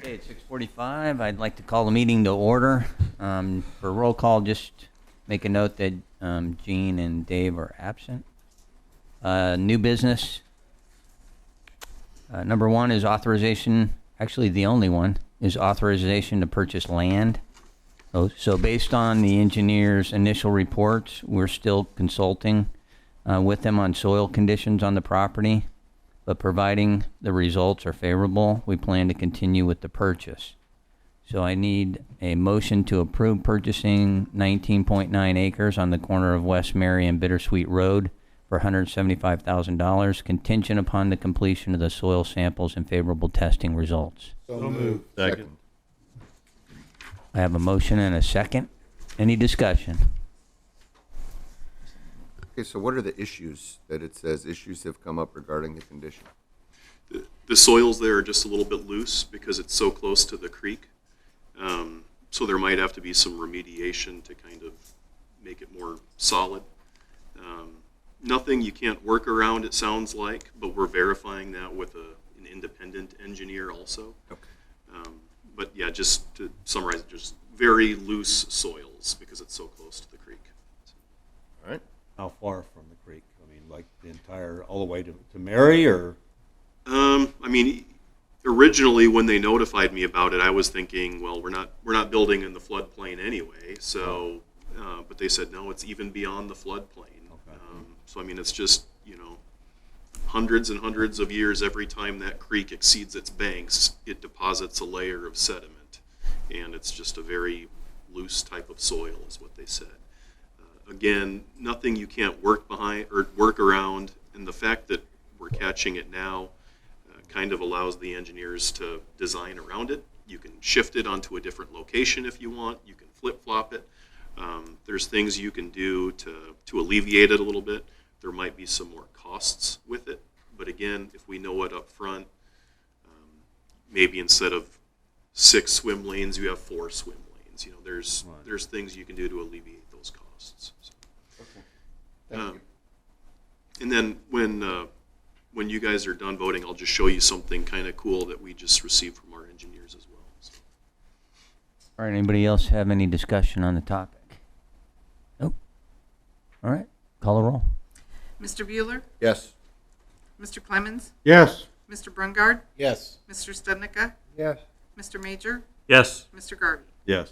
Okay, it's 6:45. I'd like to call the meeting to order. For roll call, just make a note that Gene and Dave are absent. New business. Number one is authorization, actually the only one, is authorization to purchase land. So based on the engineer's initial reports, we're still consulting with them on soil conditions on the property. But providing the results are favorable, we plan to continue with the purchase. So I need a motion to approve purchasing 19.9 acres on the corner of West Mary and Bittersweet Road for $175,000, contingent upon the completion of the soil samples and favorable testing results. So moved. Second. I have a motion and a second. Any discussion? Okay, so what are the issues that it says issues have come up regarding the condition? The soils there are just a little bit loose because it's so close to the creek. So there might have to be some remediation to kind of make it more solid. Nothing you can't work around, it sounds like, but we're verifying that with an independent engineer also. Okay. But yeah, just to summarize, just very loose soils because it's so close to the creek. All right. How far from the creek? I mean, like the entire, all the way to Mary, or? I mean, originally when they notified me about it, I was thinking, well, we're not building in the floodplain anyway. So, but they said no, it's even beyond the floodplain. Okay. So I mean, it's just hundreds and hundreds of years. Every time that creek exceeds its banks, it deposits a layer of sediment, and it's just a very loose type of soil, is what they said. Again, nothing you can't work behind or work around, and the fact that we're catching it now kind of allows the engineers to design around it. You can shift it onto a different location if you want. You can flip-flop it. There's things you can do to alleviate it a little bit. There might be some more costs with it, but again, if we know it up front, maybe instead of 6 swim lanes, you have 4 swim lanes. There's things you can do to alleviate those costs. So. Thank you. And then when you guys are done voting, I'll just show you something kind of cool that we just received from our engineers as well. So. All right, anybody else have any discussion on the topic? Nope. All right, call the roll. Mr. Bueller, Yes. Mr. Clemens, Yes. Mr. Brungard, Yes. Mr. Stednica, Yes. Mr. Major, Yes. Mr. Garvey. Yes.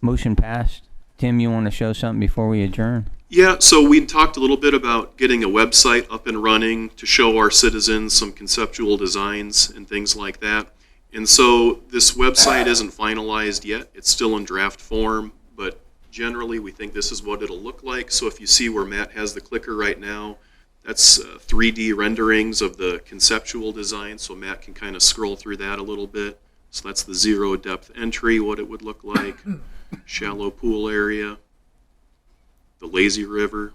Motion passed. Tim, you want to show something before we adjourn? Yeah, so we talked a little bit about getting a website up and running to show our citizens some conceptual designs and things like that. And so this website isn't finalized yet. It's still in draft form, but generally we think this is what it'll look like. So if you see where Matt has the clicker right now, that's 3D renderings of the conceptual design, so Matt can kind of scroll through that a little bit. So that's the zero depth entry, what it would look like, shallow pool area, the lazy river,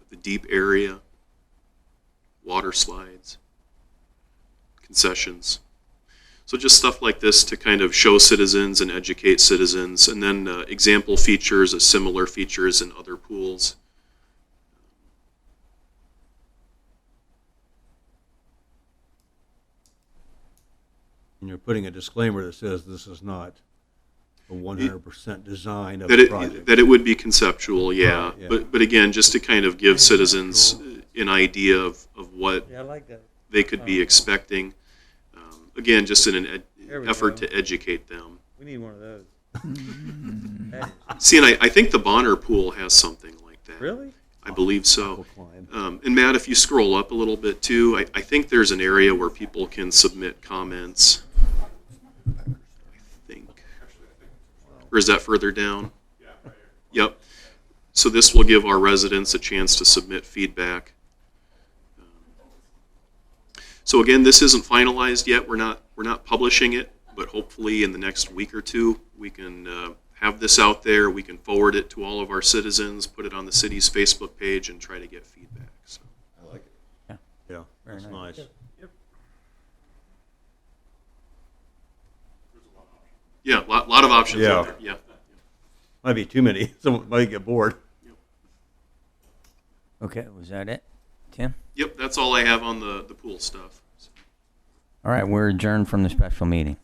the deep area, water slides, concessions. So just stuff like this to kind of show citizens and educate citizens, and then example features of similar features in other pools. And you're putting a disclaimer that says this is not a 100% design of That the project. it would be conceptual, yeah. Yeah. But again, just to kind of give citizens an idea of what Yeah, I like that. they could be expecting. Again, just in an There we effort go. to educate them. We need one of those. That is- See, and I think the Bonner pool has something like that. Really? I believe so. We'll climb. And Matt, if you scroll up a little bit too, I think there's an area where people can submit comments. I think. Or is that further down? Yep. So this will give our residents a chance to submit feedback. So again, this isn't finalized yet. We're not publishing it, but hopefully in the next week or two, we can have this out there. We can forward it to all of our citizens, put it on the city's Facebook page, and try to get feedback. So. I like it. Yeah, Very that's nice. nice. Yeah, a lot of options Yeah. out there. Yeah. Might be too many. Someone might get bored. Okay, was that it? Tim? Yep, that's all I have on the pool stuff. So. All right, we're adjourned from the special meeting.